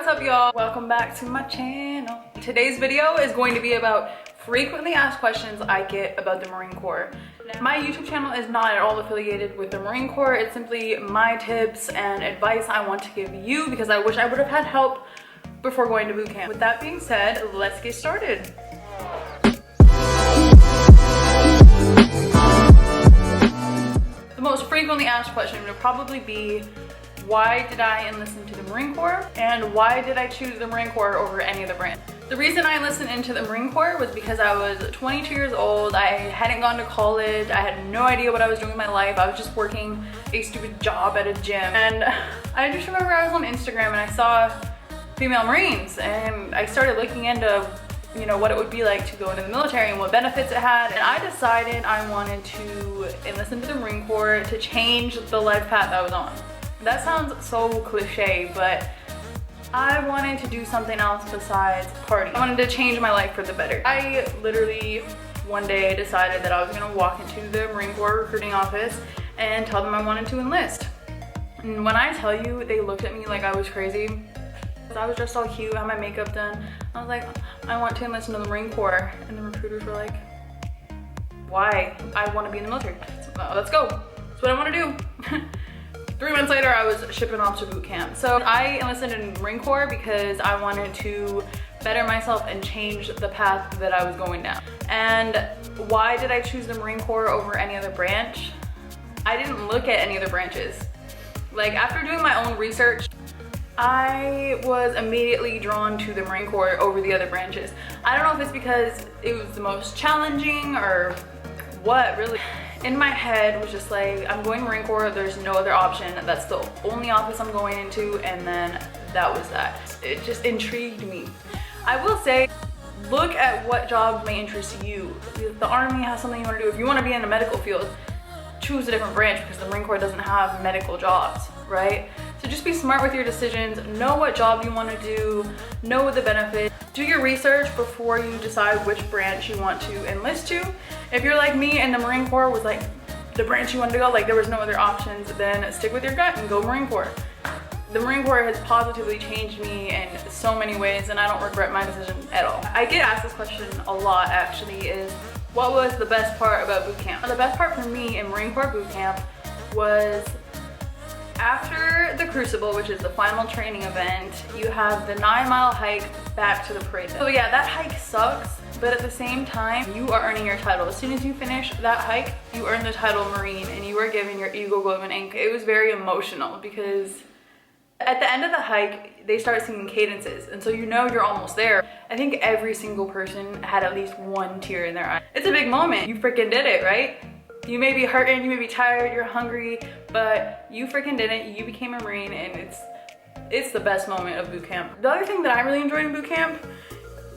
up, y'all? Welcome back to my channel. Today's video is going to be about frequently asked questions I get about the Marine Corps. My YouTube channel is not at all affiliated with the Marine Corps. It's simply my tips and advice I want to give you because I wish I would have had help before going to boot camp. With that being said, let's get started. The most frequently asked question would probably be, why did I enlist into the Marine Corps? And why did I choose the Marine Corps over any other brand? The reason I enlisted into the Marine Corps was because I was 22 years old. I hadn't gone to college. I had no idea what I was doing in my life. I was just working a stupid job at a gym. And I just remember I was on Instagram and I saw female Marines and I started looking into what it would be like to go into the military and what benefits it had. And I decided I wanted to enlist into the Marine Corps to change the life path I was on. That sounds so cliche, but I wanted to do something else besides party. I wanted to change my life for the better. I literally one day decided that I was gonna walk into the Marine Corps recruiting office and tell them I wanted to enlist. And when I tell you, they looked at me like I was crazy. I was dressed all cute, had my makeup done. I was like, I want to enlist into the Marine Corps. And the recruiters were like, why? I want to be in the military. So, let's go. That's what I want to do. 3 months later, I was shipping off to boot camp. So I enlisted in the Marine Corps because I wanted to better myself and change the path that I was going down. And why did I choose the Marine Corps over any other branch? I didn't look at any other branches. Like, after doing my own research, I was immediately drawn to the Marine Corps over the other branches. I don't know if it's because it was the most challenging or what, really. In my head was just like, I'm going Marine Corps, there's no other option. That's the only office I'm going into, and then that was that. It just intrigued me. I will say, look at what jobs may interest you. If the Army has something you want to do, if you want to be in the medical field, choose a different branch because the Marine Corps doesn't have medical jobs, right? So just be smart with your decisions, know what job you want to do, know the benefits. Do your research before you decide which branch you want to enlist to. If you're like me and the Marine Corps was like the branch you wanted to go, like there was no other options, then stick with your gut and go Marine Corps. The Marine Corps has positively changed me in so many ways and I don't regret my decision at all. I get asked this question a lot actually, is what was the best part about boot camp? The best part for me in Marine Corps boot camp was after the Crucible, which is the final training event, you have the 9-mile hike back to the parade. So yeah, that hike sucks, but at the same time, you are earning your title. As soon as you finish that hike, you earn the title Marine and you are given your Eagle Globe and Ink. It was very emotional because at the end of the hike, they start singing cadences, and so you know you're almost there. I think every single person had at least one tear in their eye. It's a big moment. You freaking did it, right? You may be hurting, you may be tired, you're hungry, but you freaking did it. You became a Marine, and it's the best moment of boot camp. The other thing that I really enjoyed in boot camp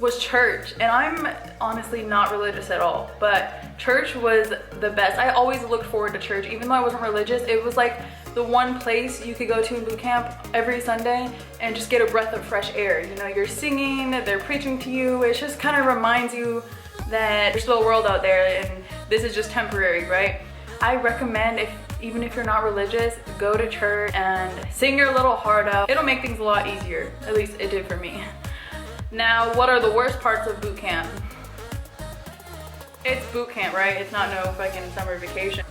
was church, and I'm honestly not religious at all, but church was the best. I always looked forward to church, even though I wasn't religious. It was like the one place you could go to in boot camp every Sunday and just get a breath of fresh air. You're singing, they're preaching to you. It just kind of reminds you that there's still a world out there and this is just temporary, right? I recommend, even if you're not religious, go to church and sing your little heart out. It'll make things a lot easier. At least it did for me. Now, what are the worst parts of boot camp? It's boot camp, right? It's not no fucking summer vacation.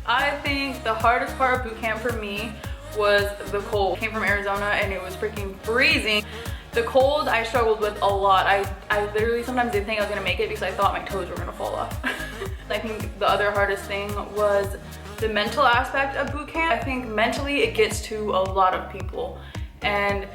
I think the hardest part of boot camp for me was the cold. I came from Arizona and it was freaking freezing. The cold I struggled with a lot. I literally sometimes didn't think I was gonna make it because I thought my toes were gonna fall off. I think the other hardest thing was the mental aspect of boot camp. I think mentally it gets to a lot of people. And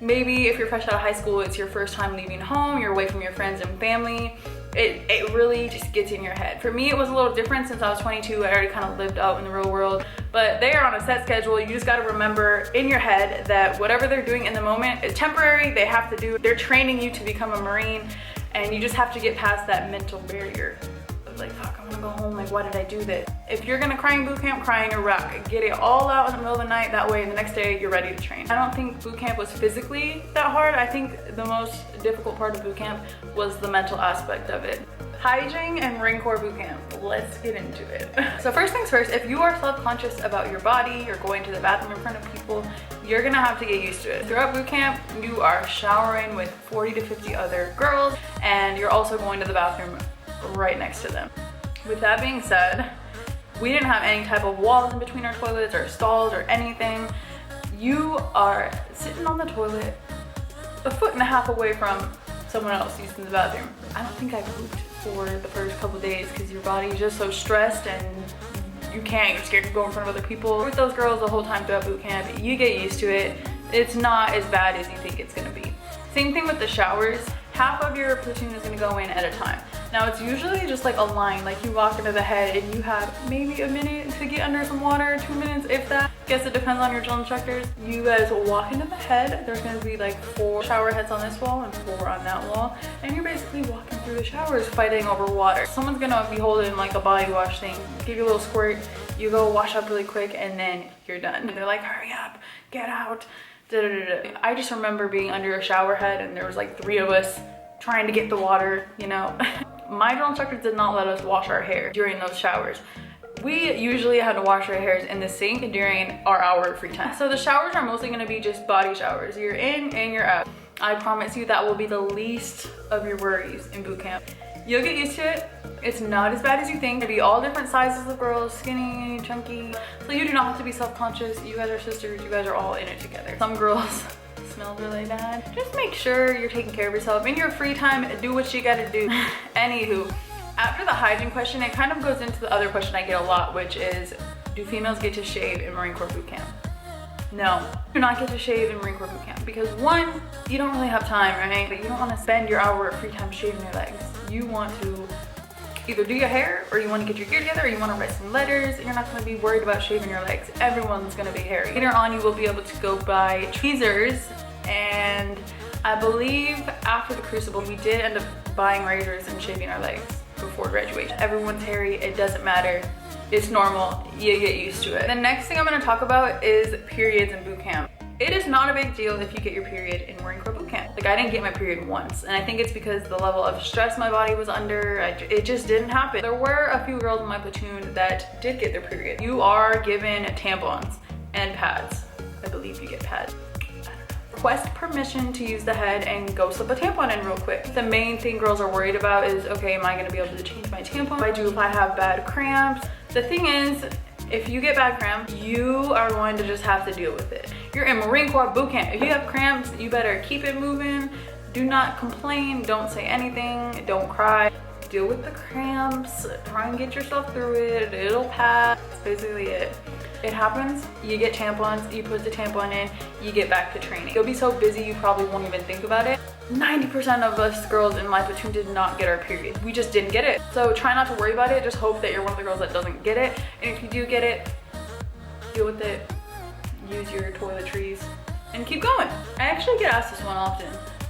maybe if you're fresh out of high school, it's your first time leaving home, you're away from your friends and family. It really just gets in your head. For me, it was a little different since I was 22. I already kind of lived out in the real world, but they are on a set schedule. You just got to remember in your head that whatever they're doing in the moment is temporary. They have to do, they're training you to become a Marine, and you just have to get past that mental barrier. Like, fuck, I'm gonna go home, like, why did I do this? If you're gonna cry in boot camp, cry in your ruck. Get it all out in the middle of the night, that way the next day you're ready to train. I don't think boot camp was physically that hard. I think the most difficult part of boot camp was the mental aspect of it. Hygiene and Marine Corps boot camp. Let's get into it. So first things first, if you are self-conscious about your body, you're going to the bathroom in front of people, you're gonna have to get used to it. Throughout boot camp, you are showering with 40 to 50 other girls, and you're also going to the bathroom right next to them. With that being said, we didn't have any type of walls in between our toilets or stalls or anything. You are sitting on the toilet a foot and a half away from someone else using the bathroom. I don't think I pooped for the first couple days because your body's just so stressed and you can't, you're scared to go in front of other people. With those girls the whole time throughout boot camp, you get used to it. It's not as bad as you think it's gonna be. Same thing with the showers. Half of your platoon is gonna go in at a time. Now it's usually just like a line, like you walk into the head and you have maybe a minute to get under some water, 2 minutes if that. Guess it depends on your drill instructors. You guys walk into the head, there's gonna be like 4 shower heads on this wall and 4 on that wall. And you're basically walking through the showers fighting over water. Someone's gonna be holding like a body wash thing, give you a little squirt, you go wash up really quick and then you're done. And they're like, hurry up, get out. I just remember being under a shower head and there was like 3 of us trying to get the water, you know. My drill instructors did not let us wash our hair during those showers. We usually had to wash our hairs in the sink during our hour of free time. So the showers are mostly gonna be just body showers. You're in and you're out. I promise you that will be the least of your worries in boot camp. You'll get used to it. It's not as bad as you think. There'll be all different sizes of girls, skinny, chunky. So you do not have to be self-conscious. You guys are sisters, you guys are all in it together. Some girls smell really bad. Just make sure you're taking care of yourself. In your free time, do what you gotta do. Anywho, after the hygiene question, it kind of goes into the other question I get a lot, which is, do females get to shave in Marine Corps boot camp? No, you do not get to shave in Marine Corps boot camp because 1, you don't really have time, right? But you don't want to spend your hour of free time shaving your legs. You want to either do your hair or you want to get your gear together or you want to write some letters and you're not going to be worried about shaving your legs. Everyone's going to be hairy. Later on, you will be able to go buy tweezers, and I believe after the crucible, we did end up buying razors and shaving our legs before graduation. Everyone's hairy, it doesn't matter. It's normal, you get used to it. The next thing I'm gonna talk about is periods in boot camp. It is not a big deal if you get your period in Marine Corps boot camp. Like, I didn't get my period once, and I think it's because the level of stress my body was under, it just didn't happen. There were a few girls in my platoon that did get their period. You are given tampons and pads. I believe you get pads. Request permission to use the head and go slip a tampon in real quick. The main thing girls are worried about is, okay, am I gonna be able to change my tampon? What do I do if I have bad cramps? The thing is, if you get bad cramps, you are going to just have to deal with it. You're in Marine Corps boot camp. If you have cramps, you better keep it moving. Do not complain, don't say anything, don't cry. Deal with the cramps, try and get yourself through it, it'll pass. That's basically it. It happens, you get tampons, you put the tampon in, you get back to training. You'll be so busy you probably won't even think about it. 90% of us girls in my platoon did not get our period. We just didn't get it. So try not to worry about it, just hope that you're one of the girls that doesn't get it. And if you do get it, deal with it, use your toiletries, and keep going. I actually get asked this one often.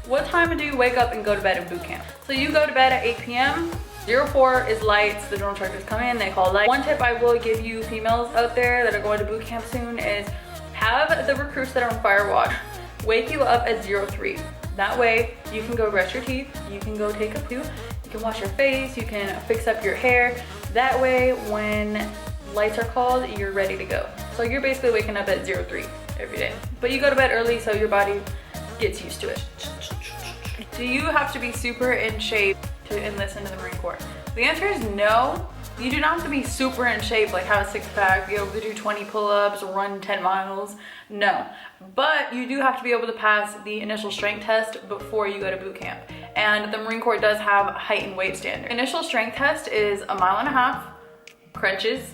What time do you wake up and go to bed in boot camp? So you go to bed at 8 p.m. 04 is lights. The drill instructors come in, they call lights. One tip I will give you females out there that are going to boot camp soon is have the recruits that are on fire watch wake you up at 03. That way you can go brush your teeth, you can go take a poo, you can wash your face, you can fix up your hair. That way when lights are called, you're ready to go. So you're basically waking up at 03 every day. But you go to bed early so your body gets used to it. Do you have to be super in shape to enlist into the Marine Corps? The answer is no. You do not have to be super in shape, like have a 6-pack, be able to do 20 pull-ups, run 10 miles. No, but you do have to be able to pass the initial strength test before you go to boot camp. And the Marine Corps does have height and weight standards. Initial strength test is 1.5 miles, crunches,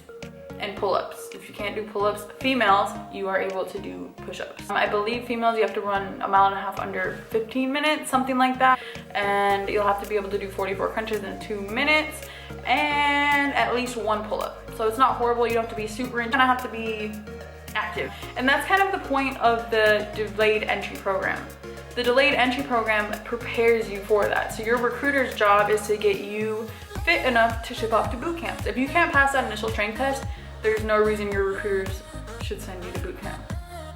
and pull-ups. If you can't do pull-ups, females, you are able to do push-ups. I believe females, you have to run 1.5 miles under 15 minutes, something like that. And you'll have to be able to do 44 crunches in 2 minutes and at least 1 pull-up. So it's not horrible, you don't have to be super, you kind of have to be active. And that's kind of the point of the delayed entry program. The delayed entry program prepares you for that. So your recruiter's job is to get you fit enough to ship off to boot camps. If you can't pass that initial strength test, there's no reason your recruiters should send you to boot camp.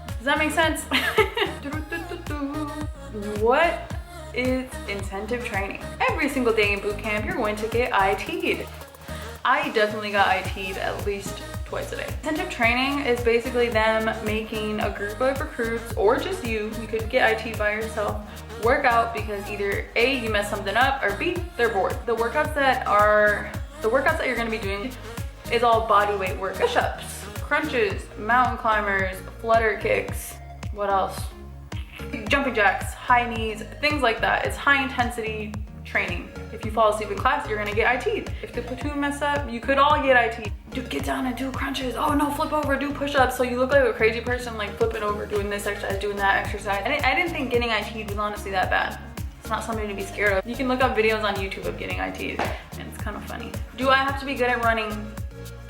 Does that make sense? What is incentive training? Every single day in boot camp, you're going to get IT'd. I definitely got IT'd at least twice a day. Intensive training is basically them making a group of recruits, or just you could get IT by yourself, work out because either A, you messed something up, or B, they're bored. The workouts that you're gonna be doing is all body weight work. Push-ups, crunches, mountain climbers, flutter kicks, what else? Jumping jacks, high knees, things like that. It's high intensity training. If you fall asleep in class, you're gonna get IT. If the platoon mess up, you could all get IT. Dude, get down and do crunches. Oh no, flip over, do push-ups. So you look like a crazy person, like flipping over, doing this exercise, doing that exercise. I didn't think getting IT was honestly that bad. It's not something to be scared of. You can look up videos on YouTube of getting ITs, and it's kind of funny. Do I have to be good at running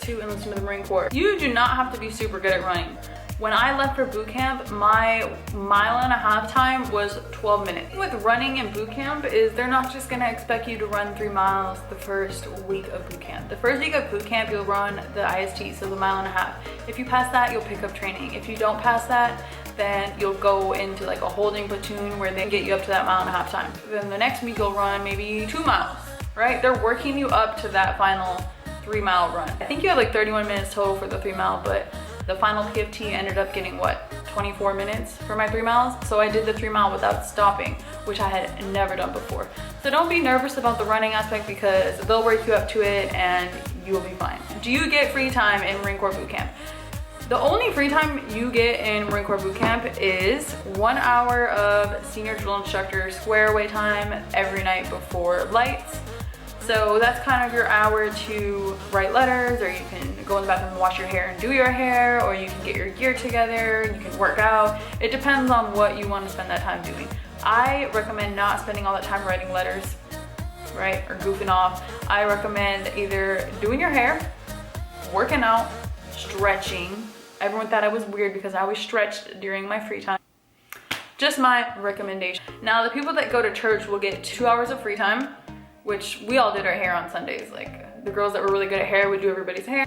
to enlist in the Marine Corps? You do not have to be super good at running. When I left for boot camp, my 1.5-mile time was 12 minutes. With running in boot camp is they're not just gonna expect you to run 3 miles the first week of boot camp. The first week of boot camp, you'll run the IST, so the 1.5 miles. If you pass that, you'll pick up training. If you don't pass that, then you'll go into like a holding platoon where they get you up to that 1.5 mile time. Then the next week you'll run maybe 2 miles, right? They're working you up to that final 3-mile run. I think you have like 31 minutes total for the 3 mile, but the final PFT ended up getting what, 24 minutes for my 3 miles. So I did the 3 mile without stopping, which I had never done before. So don't be nervous about the running aspect because they'll work you up to it and you'll be fine. Do you get free time in Marine Corps boot camp? The only free time you get in Marine Corps boot camp is 1 hour of senior drill instructor square away time every night before lights. So that's kind of your hour to write letters, or you can go in the bathroom and wash your hair and do your hair, or you can get your gear together, you can work out. It depends on what you want to spend that time doing. I recommend not spending all that time writing letters, right, or goofing off. I recommend either doing your hair, working out, stretching. Everyone thought I was weird because I always stretched during my free time. Just my recommendation. Now, the people that go to church will get 2 hours of free time, which we all did our hair on Sundays. Like the girls that were really good at hair would do everybody's hair.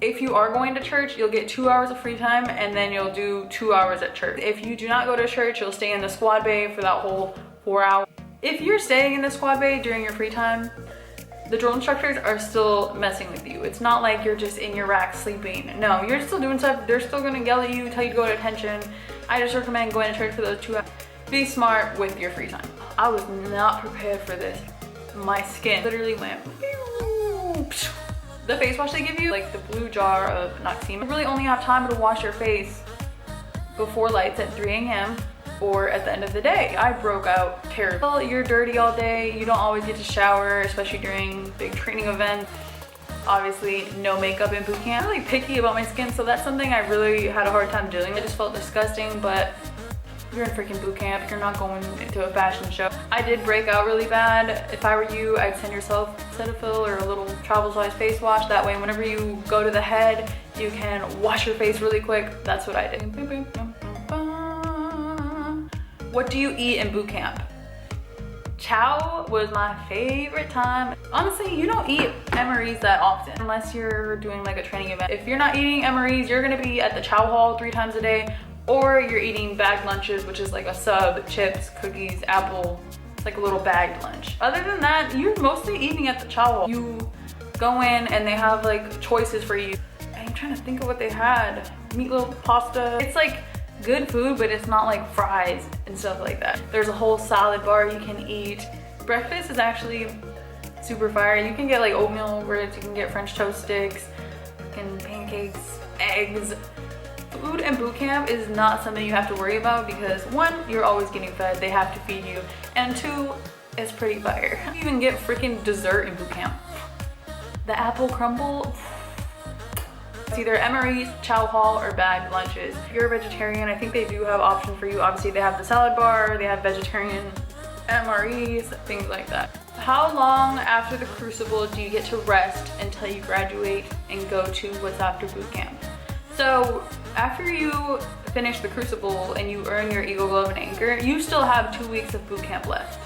If you are going to church, you'll get 2 hours of free time and then you'll do 2 hours at church. If you do not go to church, you'll stay in the squad bay for that whole 4 hours. If you're staying in the squad bay during your free time, the drill instructors are still messing with you. It's not like you're just in your rack sleeping. No, you're still doing stuff. They're still gonna yell at you, tell you to go to attention. I just recommend going to church for those 2 hours. Be smart with your free time. I was not prepared for this. My skin literally went. The face wash they give you, like the blue jar of Noxema, you really only have time to wash your face before lights at 3 a.m. or at the end of the day. I broke out terrible. You're dirty all day. You don't always get to shower, especially during big training events. Obviously, no makeup in boot camp. I'm really picky about my skin, so that's something I really had a hard time doing. I just felt disgusting, but you're in freaking boot camp. You're not going into a fashion show. I did break out really bad. If I were you, I'd send yourself Cetaphil or a little travel size face wash. That way, whenever you go to the head, you can wash your face really quick. That's what I did. What do you eat in boot camp? Chow was my favorite time. Honestly, you don't eat MREs that often unless you're doing like a training event. If you're not eating MREs, you're gonna be at the chow hall 3 times a day, or you're eating bagged lunches, which is like a sub, chips, cookies, apple, like a little bagged lunch. Other than that, you're mostly eating at the chow hall. You go in and they have like choices for you. I'm trying to think of what they had. Meatloaf, pasta. It's like good food, but it's not like fries and stuff like that. There's a whole salad bar you can eat. Breakfast is actually super fire. You can get like oatmeal grits, you can get French toast sticks, and pancakes, eggs. Food in boot camp is not something you have to worry about because 1, you're always getting fed, they have to feed you, and 2, it's pretty fire. You even get freaking dessert in boot camp. The apple crumble, it's either MREs, chow hall, or bagged lunches. If you're a vegetarian, I think they do have options for you. Obviously, they have the salad bar, they have vegetarian MREs, things like that. How long after the crucible do you get to rest until you graduate and go to what's after boot camp? So after you finish the crucible and you earn your Eagle Glove and Anchor, you still have 2 weeks of boot camp left.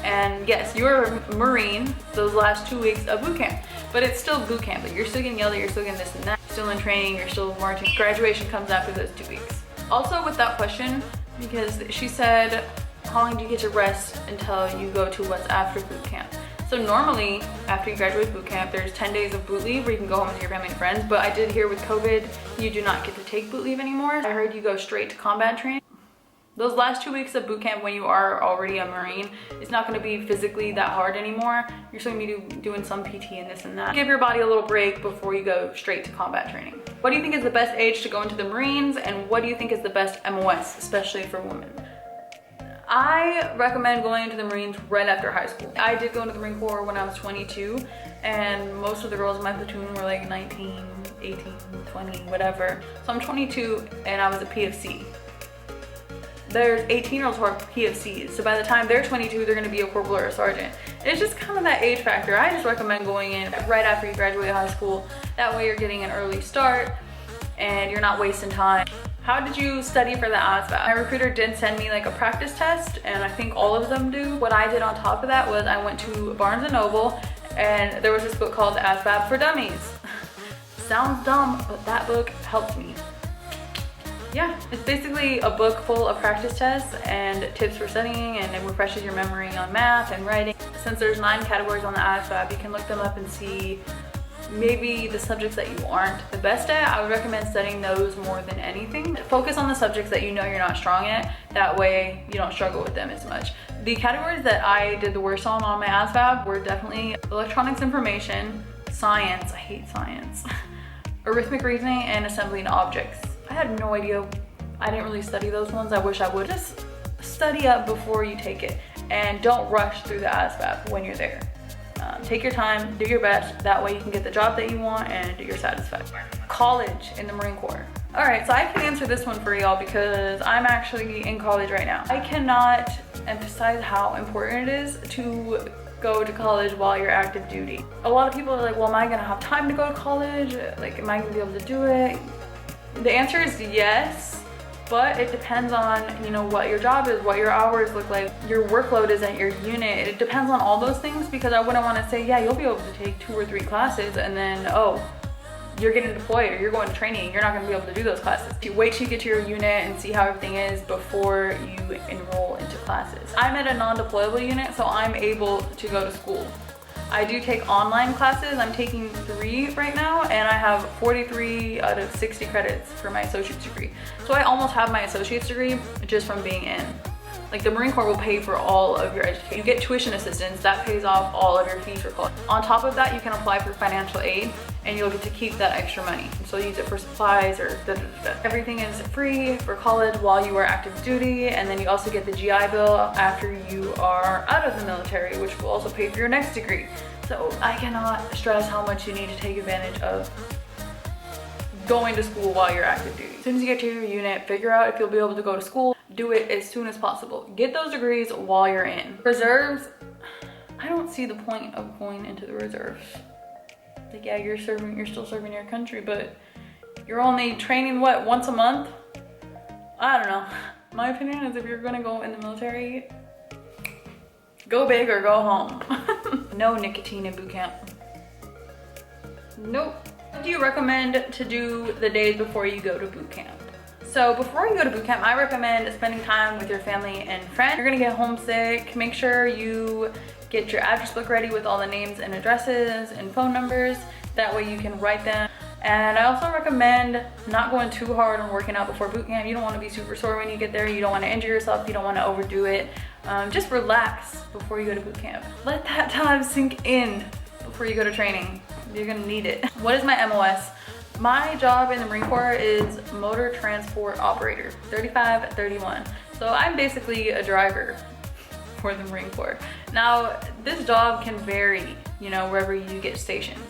And yes, you're a Marine those last 2 weeks of boot camp, but it's still boot camp. But you're still getting yelled at, you're still getting this and that, you're still in training, you're still marching. Graduation comes after those 2 weeks. Also with that question, because she said, how long do you get to rest until you go to what's after boot camp? So normally after you graduate boot camp, there's 10 days of boot leave where you can go home with your family and friends. But I did hear with COVID, you do not get to take boot leave anymore. I heard you go straight to combat training. Those last 2 weeks of boot camp when you are already a Marine, it's not gonna be physically that hard anymore. You're still gonna be doing some PT and this and that. Give your body a little break before you go straight to combat training. What do you think is the best age to go into the Marines, and what do you think is the best MOS, especially for women? I recommend going into the Marines right after high school. I did go into the Marine Corps when I was 22, and most of the girls in my platoon were like 19, 18, 20, whatever. So I'm 22 and I was a PFC. There's 18-year-olds who are PFCs, so by the time they're 22, they're gonna be a corporal or a sergeant. It's just kind of that age factor. I just recommend going in right after you graduate high school. That way you're getting an early start and you're not wasting time. How did you study for the ASVAB? My recruiter did send me like a practice test, and I think all of them do. What I did on top of that was I went to Barnes & Noble, and there was this book called ASVAB for Dummies. Sounds dumb, but that book helped me. Yeah, it's basically a book full of practice tests and tips for studying, and it refreshes your memory on math and writing. Since there's 9 categories on the ASVAB, you can look them up and see maybe the subjects that you aren't the best at. I would recommend studying those more than anything. Focus on the subjects that you know you're not strong at. That way you don't struggle with them as much. The categories that I did the worst on my ASVAB were definitely electronics information, science, I hate science, arithmetic reasoning, and assembling objects. I had no idea. I didn't really study those ones. I wish I would. Just study up before you take it, and don't rush through the ASVAB when you're there. Take your time, do your best. That way you can get the job that you want and you're satisfied. College in the Marine Corps. All right, so I can answer this one for y'all because I'm actually in college right now. I cannot emphasize how important it is to go to college while you're active duty. A lot of people are like, well, am I gonna have time to go to college? Like, am I gonna be able to do it? The answer is yes, but it depends on, you know, what your job is, what your hours look like, your workload is at your unit. It depends on all those things, because I wouldn't want to say, yeah, you'll be able to take 2 or 3 classes and then, oh, you're getting deployed or you're going to training, you're not going to be able to do those classes. You wait till you get to your unit and see how everything is before you enroll into classes. I'm at a non-deployable unit, so I'm able to go to school. I do take online classes. I'm taking 3 right now, and I have 43 out of 60 credits for my associate's degree. So I almost have my associate's degree just from being in. Like, the Marine Corps will pay for all of your education. You get tuition assistance, that pays off all of your fees for college. On top of that, you can apply for financial aid, and you'll get to keep that extra money. So use it for supplies or da-da-da-da. Everything is free for college while you are active duty, and then you also get the GI Bill after you are out of the military, which will also pay for your next degree. So I cannot stress how much you need to take advantage of going to school while you're active duty. As soon as you get to your unit, figure out if you'll be able to go to school. Do it as soon as possible. Get those degrees while you're in. Reserves, I don't see the point of going into the reserves. Like, yeah, you're still serving your country, but you're only training, what, once a month? I don't know. My opinion is if you're gonna go in the military, go big or go home. No nicotine in boot camp. Nope. What do you recommend to do the days before you go to boot camp? So before you go to boot camp, I recommend spending time with your family and friends. You're gonna get homesick. Make sure you get your address book ready with all the names and addresses and phone numbers. That way you can write them. And I also recommend not going too hard on working out before boot camp. You don't want to be super sore when you get there. You don't want to injure yourself. You don't want to overdo it. Just relax before you go to boot camp. Let that time sink in before you go to training. You're gonna need it. What is my MOS? My job in the Marine Corps is motor transport operator, 3531. So I'm basically a driver for the Marine Corps. Now, this job can vary, you know, wherever you get stationed.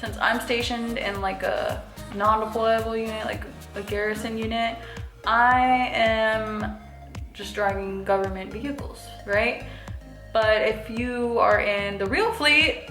Since I'm stationed in like a non-deployable unit, like a garrison unit, I am just driving government vehicles, right? But if you are in the real fleet,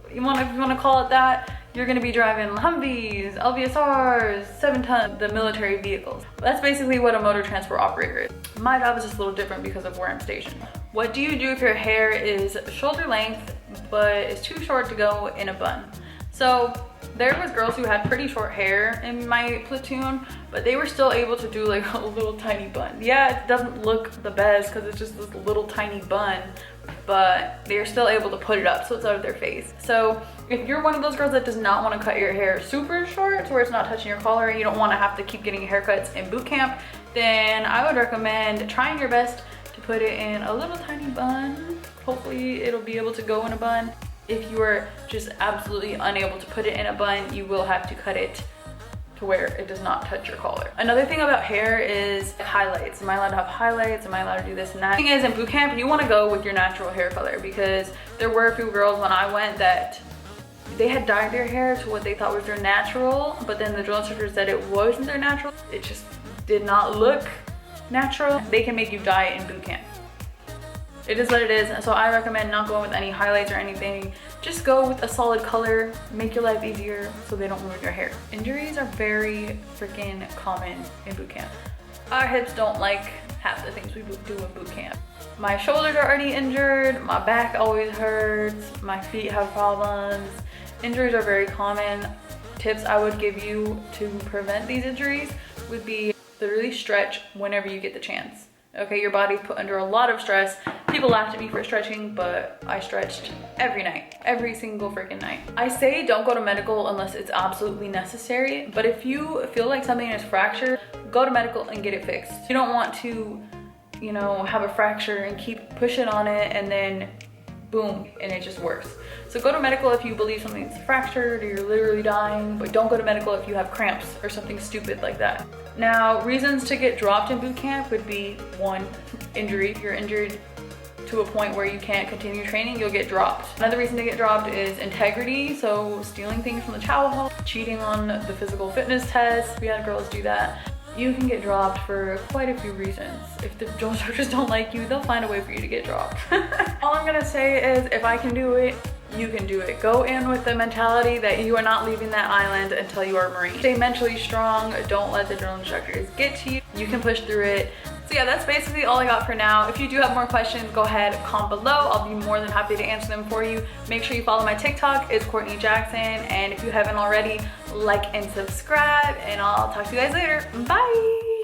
if you want to call it that, you're gonna be driving Humvees, LVSRs, 7-ton, the military vehicles. That's basically what a motor transport operator is. My job is just a little different because of where I'm stationed. What do you do if your hair is shoulder length, but it's too short to go in a bun? So There was girls who had pretty short hair in my platoon, but they were still able to do like a little tiny bun. Yeah, it doesn't look the best because it's just this little tiny bun, but they're still able to put it up so it's out of their face. So if you're one of those girls that does not want to cut your hair super short to where it's not touching your collar and you don't want to have to keep getting haircuts in boot camp, then I would recommend trying your best to put it in a little tiny bun. Hopefully it'll be able to go in a bun. If you are just absolutely unable to put it in a bun, you will have to cut it to where it does not touch your collar. Another thing about hair is highlights. Am I allowed to have highlights? Am I allowed to do this and that? The thing is, in boot camp, you want to go with your natural hair color, because there were a few girls when I went that they had dyed their hair to what they thought was their natural, but then the drill instructor said it wasn't their natural. It just did not look natural. They can make you dye it in boot camp. It is what it is, so I recommend not going with any highlights or anything. Just go with a solid color, make your life easier so they don't ruin your hair. Injuries are very freaking common in boot camp. Our hips don't like half the things we do in boot camp. My shoulders are already injured, my back always hurts, my feet have problems. Injuries are very common. Tips I would give you to prevent these injuries would be literally stretch whenever you get the chance. Okay, your body's put under a lot of stress. People laughed at me for stretching, but I stretched every night, every single freaking night. I say don't go to medical unless it's absolutely necessary, but if you feel like something is fractured, go to medical and get it fixed. You don't want to, you know, have a fracture and keep pushing on it and then boom, and it just works. So go to medical if you believe something's fractured or you're literally dying, but don't go to medical if you have cramps or something stupid like that. Now, reasons to get dropped in boot camp would be 1, injury. If you're injured to a point where you can't continue training, you'll get dropped. Another reason to get dropped is integrity, so stealing things from the chow hall, cheating on the physical fitness test. We had girls do that. You can get dropped for quite a few reasons. If the drill instructors don't like you, they'll find a way for you to get dropped. All I'm gonna say is, if I can do it, you can do it. Go in with the mentality that you are not leaving that island until you are a Marine. Stay mentally strong. Don't let the drill instructors get to you. You can push through it. So yeah, that's basically all I got for now. If you do have more questions, go ahead, comment below. I'll be more than happy to answer them for you. Make sure you follow my TikTok. It's Courtney Jackson. And if you haven't already, like and subscribe. And I'll talk to you guys later. Bye.